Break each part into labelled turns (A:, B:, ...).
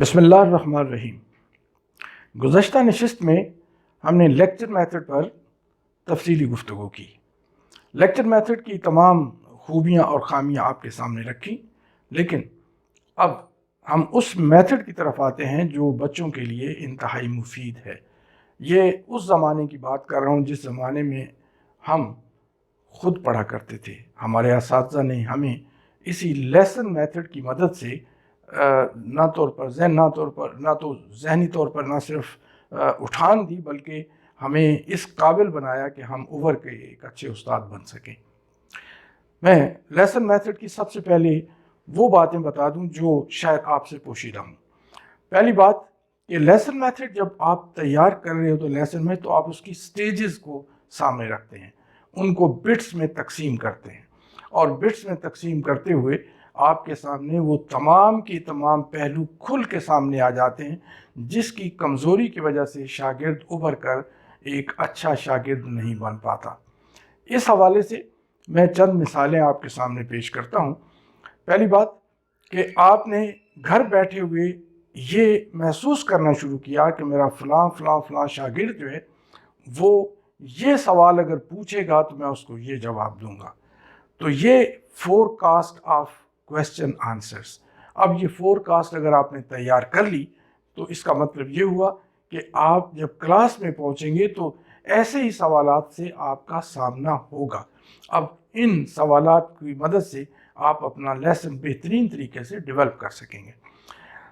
A: बिस्मिल्लाहिर्रहमानिर्रहीम। गुज़श्ता नशिस्त में हमने लेक्चर मेथड पर तफसीली गुफ्तगू की। लेक्चर मेथड की तमाम खूबियाँ और ख़ामियाँ आपके सामने रखी, लेकिन अब हम उस मेथड की तरफ आते हैं जो बच्चों के लिए इंतहाई मुफीद है। ये उस ज़माने की बात कर रहा हूँ जिस ज़माने में हम खुद पढ़ा करते थे। हमारे असातिज़ा ने हमें इसी लेसन मेथड की मदद से ना तो ज़हनी तौर पर ना सिर्फ उठान दी, बल्कि हमें इस काबिल बनाया कि हम उभर के एक अच्छे उस्ताद बन सकें। मैं लेसन मेथड की सबसे पहले वो बातें बता दूं जो शायद आपसे पोशीदा हूँ। पहली बात, ये लेसन मेथड जब आप तैयार कर रहे हो तो लेसन में, तो आप उसकी स्टेजेस को सामने रखते हैं, उनको बिट्स में तकसीम करते हैं, और बिट्स में तकसीम करते हुए आपके सामने वो तमाम के तमाम पहलू खुल के सामने आ जाते हैं जिसकी कमज़ोरी की वजह से शागिर्द उभर कर एक अच्छा शागिर्द नहीं बन पाता। इस हवाले से मैं चंद मिसालें आपके सामने पेश करता हूँ। पहली बात कि आपने घर बैठे हुए ये महसूस करना शुरू किया कि मेरा फ़लाँ फ़लाँ फ़लाँ शागिर्द जो है वो ये सवाल अगर पूछेगा तो मैं उसको ये जवाब दूंगा। तो ये फोरकास्ट ऑफ क्वेश्चन आंसर्स। अब ये फोरकास्ट अगर आपने तैयार कर ली तो इसका मतलब ये हुआ कि आप जब क्लास में पहुंचेंगे तो ऐसे ही सवालात से आपका सामना होगा। अब इन सवालात की मदद से आप अपना लेसन बेहतरीन तरीके से डेवलप कर सकेंगे।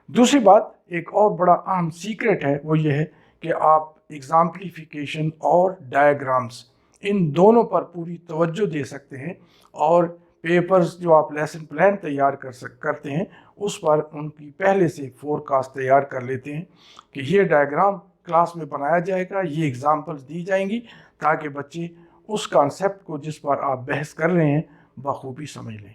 A: दूसरी बात, एक और बड़ा अहम सीक्रेट है, वो ये है कि आप एग्जाम्पलिफिकेशन और डायग्राम्स, इन दोनों पर पूरी तवज्जो दे सकते हैं, और पेपर्स जो आप लेसन प्लान तैयार करते हैं उस पर उनकी पहले से फोरकास्ट तैयार कर लेते हैं कि ये डायग्राम क्लास में बनाया जाएगा, ये एग्जाम्पल्स दी जाएंगी, ताकि बच्चे उस कॉन्सेप्ट को जिस पर आप बहस कर रहे हैं बखूबी समझ लें।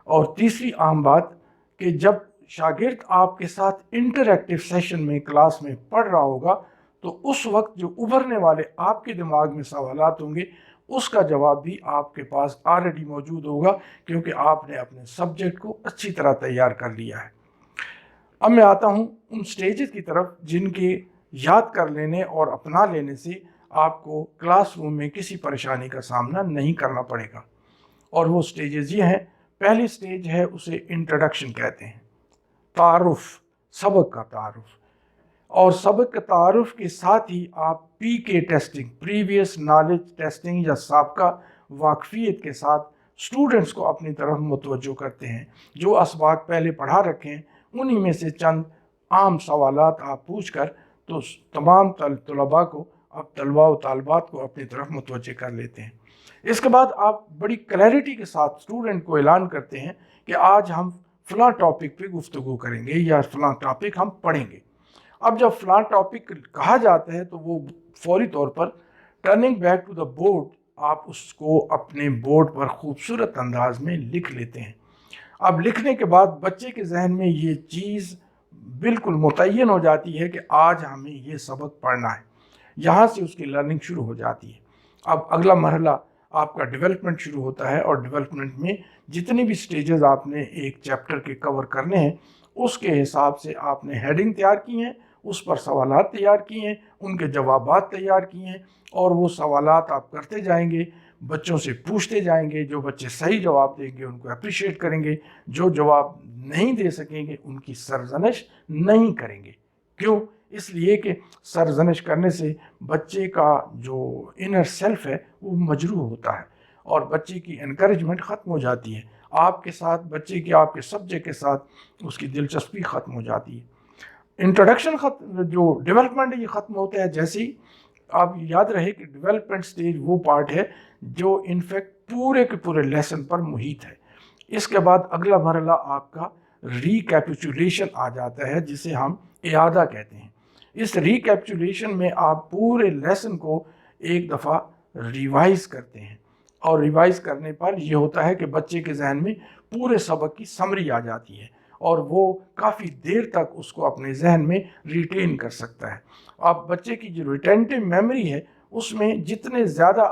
A: और तीसरी अहम बात कि जब शागिर्द आपके साथ इंटरैक्टिव सेशन में क्लास में पढ़ रहा होगा तो उस वक्त जो उभरने वाले आपके दिमाग में सवालात होंगे उसका जवाब भी आपके पास ऑलरेडी मौजूद होगा, क्योंकि आपने अपने सब्जेक्ट को अच्छी तरह तैयार कर लिया है। अब मैं आता हूँ उन स्टेजेस की तरफ जिनके याद कर लेने और अपना लेने से आपको क्लासरूम में किसी परेशानी का सामना नहीं करना पड़ेगा। और वो स्टेजेस ये हैं। पहली स्टेज है, उसे इंट्रोडक्शन कहते हैं, तारुफ, सबक का तारुफ। और सबक के तारुफ के साथ ही आप PK testing, previous knowledge testing या साबका वाकफियत के साथ स्टूडेंट्स को अपनी तरफ मुतवज्जो करते हैं। जो असबाक पहले पढ़ा रखें उन्हीं में से चंद आम सवालात आप पूछ कर तो तमाम तलबा को, अब तलबा व तालबात को अपनी तरफ मुतवज्जो कर लेते हैं। इसके बाद आप बड़ी क्लैरिटी के साथ स्टूडेंट को ऐलान करते हैं कि आज हम फ़लाँ टॉपिक पे गुफ्तगू करेंगे या फ़लाँ टॉपिक हम पढ़ेंगे। अब जब फ़लाँ टॉपिक कहा जाता है तो वो फौरी तौर पर turning back to the board, आप उसको अपने बोर्ड पर खूबसूरत अंदाज में लिख लेते हैं। अब लिखने के बाद बच्चे के जहन में ये चीज़ बिल्कुल मुतय्यन हो जाती है कि आज हमें ये सबक पढ़ना है। यहाँ से उसकी लर्निंग शुरू हो जाती है। अब अगला मरहला आपका डेवलपमेंट शुरू होता है, और डेवलपमेंट में जितनी भी स्टेजेस आपने एक चैप्टर के कवर करने हैं उसके हिसाब से आपने हेडिंग तैयार की हैं, उस पर सवालात तैयार किए हैं, उनके जवाबात तैयार किए हैं, और वो सवालात आप करते जाएंगे, बच्चों से पूछते जाएंगे। जो बच्चे सही जवाब देंगे उनको अप्रिशिएट करेंगे, जो जवाब नहीं दे सकेंगे उनकी सरजनिश नहीं करेंगे। क्यों? इसलिए कि सरजनिश करने से बच्चे का जो इनर सेल्फ है वो मजरूह होता है और बच्चे की इनकरेजमेंट ख़त्म हो जाती है। आपके साथ बच्चे की, आपके सब्जेक्ट के साथ उसकी दिलचस्पी ख़त्म हो जाती है। इंट्रोडक्शन जो डेवलपमेंट है ये ख़त्म होता है जैसे ही। आप याद रहे कि डेवलपमेंट स्टेज वो पार्ट है जो इनफैक्ट पूरे के पूरे लेसन पर मुहित है। इसके बाद अगला मरहला आपका रिकैपिचुलेशन आ जाता है, जिसे हम इआदा कहते हैं। इस रिकैपिचुलेशन में आप पूरे लेसन को एक दफ़ा रिवाइज़ करते हैं, और रिवाइज़ करने पर यह होता है कि बच्चे के जहन में पूरे सबक की समरी आ जाती है और वो काफ़ी देर तक उसको अपने जहन में रिटेन कर सकता है। अब बच्चे की जो रिटेंटिव मेमोरी है उसमें जितने ज़्यादा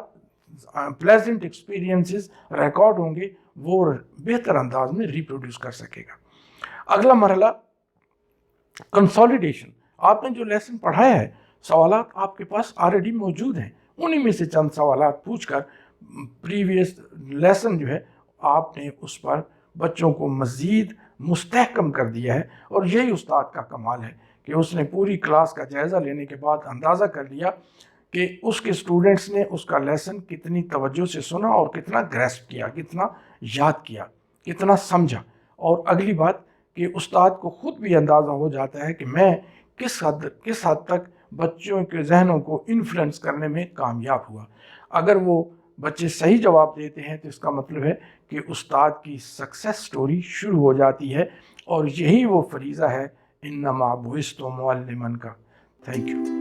A: प्लेजेंट एक्सपीरियंसेस रिकॉर्ड होंगे वो बेहतर अंदाज में रिप्रोड्यूस कर सकेगा। अगला मरहला कंसोलिडेशन, आपने जो लेसन पढ़ाया है सवालात आपके पास ऑलरेडी मौजूद हैं, उन्हीं में से चंद सवालात पूछकर प्रीवियस लेसन जो है आपने उस पर बच्चों को मज़ीद मुस्तहकम कर दिया है। और यही उस्ताद का कमाल है कि उसने पूरी क्लास का जायज़ा लेने के बाद अंदाज़ा कर लिया कि उसके स्टूडेंट्स ने उसका लेसन कितनी तवज्जो से सुना और कितना ग्रैस्प किया, कितना याद किया, कितना समझा। और अगली बात कि उस्ताद को ख़ुद भी अंदाज़ा हो जाता है कि मैं किस हद तक बच्चों के जहनों को इन्फ्लुएंस करने में कामयाब हुआ। अगर वो बच्चे सही जवाब देते हैं तो इसका मतलब है कि उस्ताद की सक्सेस स्टोरी शुरू हो जाती है, और यही वो फरीज़ा है इन्नमा बुइस्तु मुअल्लिमन का। Thank you.